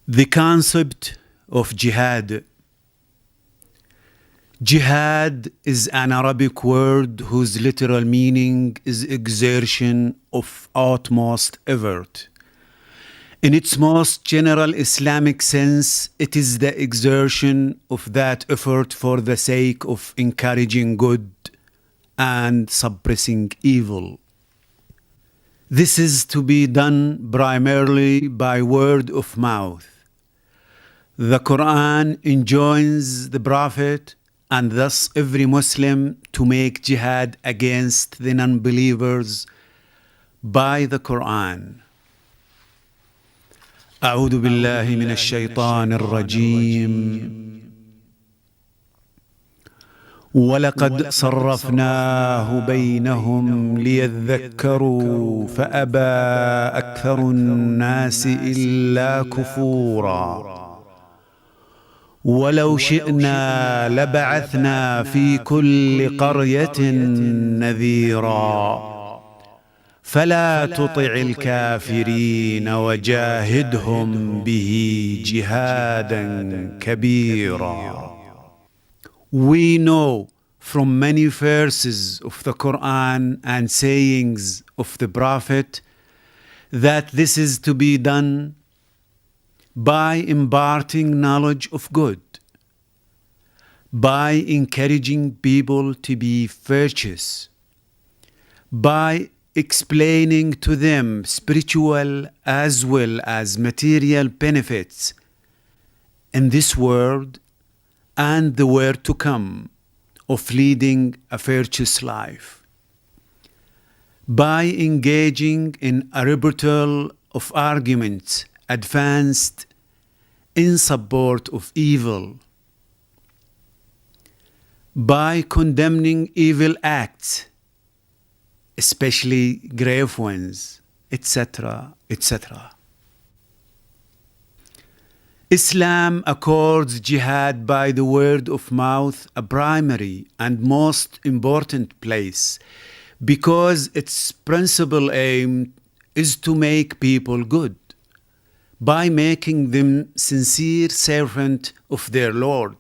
The concept of jihad. Jihad is an Arabic word whose literal meaning is exertion of utmost effort. In its most general Islamic sense, it is the exertion of that effort for the sake of encouraging good and suppressing evil. This is to be done primarily by word of mouth. The Quran enjoins the Prophet and thus every Muslim to make jihad against the non-believers by the Quran. أعوذ بالله من الشيطان الرجيم ولقد صرفناه بينهم ليذكروا فأبى أكثر الناس إلا كفورا ولو شئنا لبعثنا في كل قرية نذيرا فلا تطع الكافرين وجاهدهم به جهادا كبيرا. We know from many verses of the Quran and sayings of the Prophet that this is to be done by imparting knowledge of good, by encouraging people to be virtuous, by explaining to them spiritual as well as material benefits in this world and the world to come of leading a virtuous life, by engaging in a rebuttal of arguments advanced in support of evil, by condemning evil acts, especially grave ones, etc., etc. Islam accords jihad by the word of mouth a primary and most important place because its principal aim is to make people good by making them sincere servants of their Lord.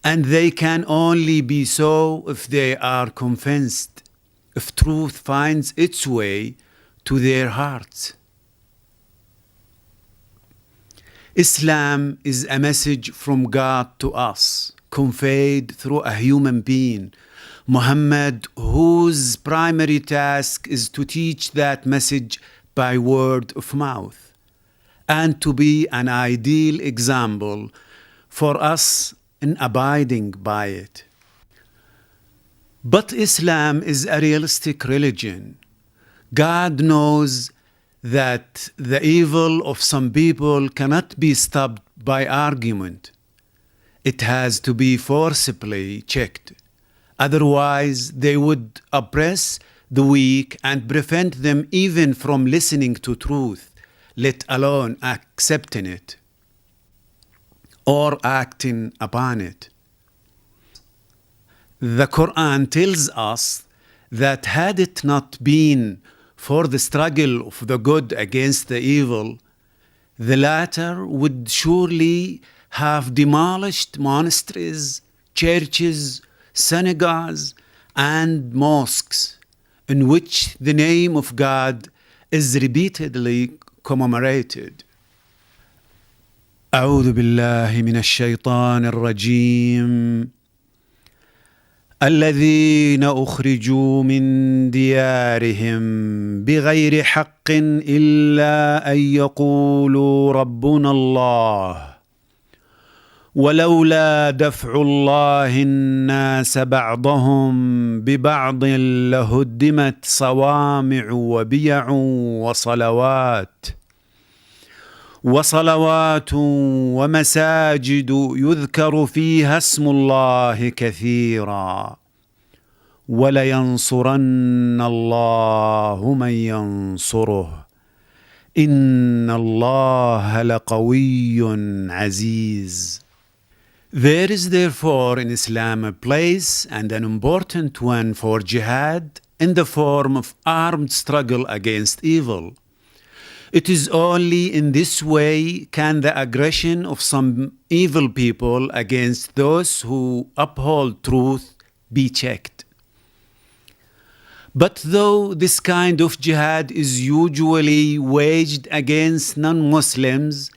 And they can only be so if they are convinced, if truth finds its way to their hearts. Islam is a message from God to us, conveyed through a human being, Muhammad, whose primary task is to teach that message by word of mouth, and to be an ideal example for us in abiding by it. But Islam is a realistic religion. God knows that the evil of some people cannot be stopped by argument. It has to be forcibly checked. Otherwise, they would oppress the weak and prevent them even from listening to truth, let alone accepting it or acting upon it. The Quran tells us that had it not been for the struggle of the good against the evil, the latter would surely have demolished monasteries, churches, synagogues, and mosques in which the name of God is repeatedly commemorated. أعوذ بالله من الشيطان الرجيم الذين أخرجوا من ديارهم بغير حق إلا أن يقولوا ربنا الله ولولا دفع الله الناس بعضهم ببعض لهدمت صوامع وبيع وصلوات ومساجد يذكر فيها اسم الله كثيرا ولينصرن الله من ينصره إن الله لقوي عزيز. There is therefore in Islam a place and an important one for jihad in the form of armed struggle against evil. It is only in this way can the aggression of some evil people against those who uphold truth be checked. But though this kind of jihad is usually waged against non-Muslims,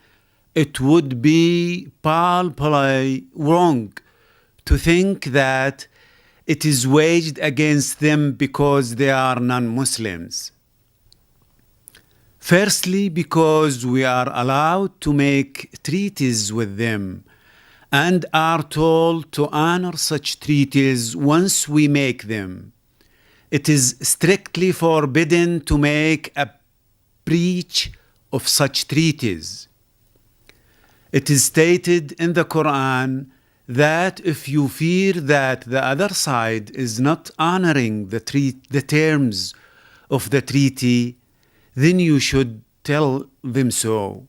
it would be palpably wrong to think that it is waged against them because they are non-Muslims. Firstly, because we are allowed to make treaties with them and are told to honor such treaties once we make them. It is strictly forbidden to make a breach of such treaties. It is stated in the Quran that if you fear that the other side is not honoring the terms of the treaty, then you should tell them so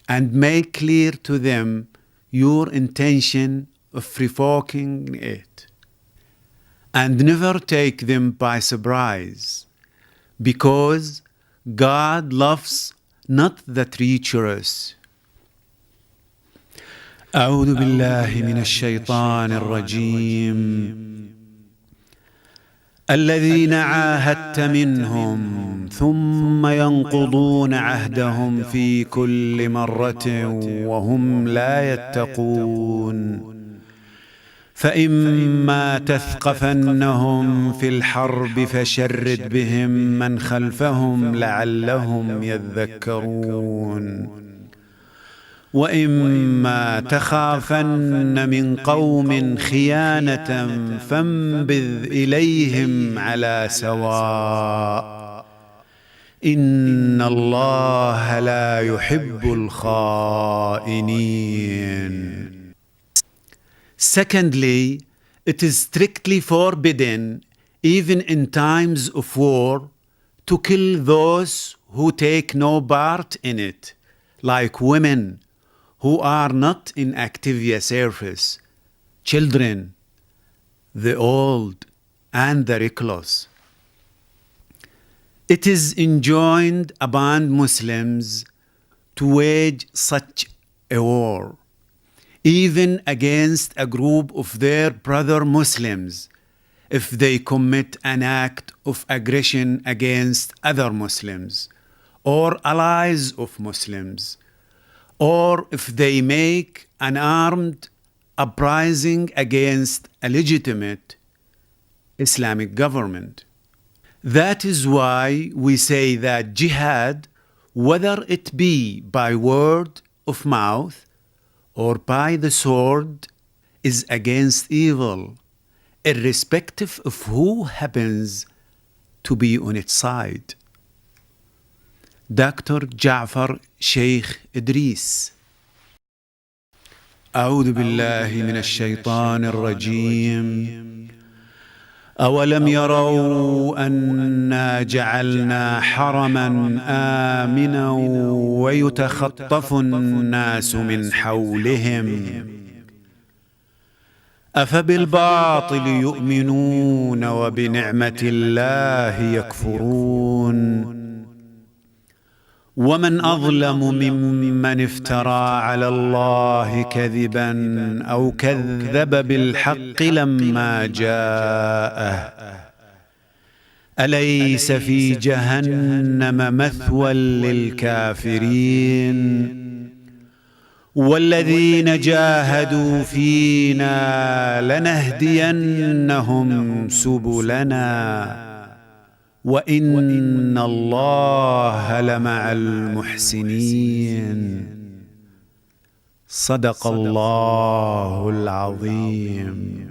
and make clear to them your intention of revoking it, and never take them by surprise, because God loves not the treacherous. أعوذ بالله من الشيطان الرجيم. الذين عاهدت منهم ثم ينقضون عهدهم في كل مرة وهم لا يتقون فإما تثقفنهم في الحرب فشرد بهم من خلفهم لعلهم يذكرون وإما تخافن من قوم خيانة فانبذ إليهم على سواء إن الله لا يحب الخائنين. Secondly, it is strictly forbidden, even in times of war, to kill those who take no part in it, like women who are not in active service, children, the old, and the reckless. It is enjoined upon Muslims to wage such a war, even against a group of their brother Muslims, if they commit an act of aggression against other Muslims or allies of Muslims, or if they make an armed uprising against a legitimate Islamic government. That is why we say that jihad, whether it be by word of mouth or by the sword, is against evil, irrespective of who happens to be on its side. Dr. Jaffar Sheikh Edriss. أعوذ بالله من الشيطان الرجيم. أولم يروا أنا جعلنا حرما آمنا ويتخطف الناس من حولهم أفبالباطل يؤمنون وبنعمة الله يكفرون ومن أظلم ممن افترى على الله كذبا أو كذب بالحق لما جاءه أليس في جهنم مثوى للكافرين والذين جاهدوا فينا لنهدينهم سبلنا وإن الله لمع المحسنين. صدق الله العظيم.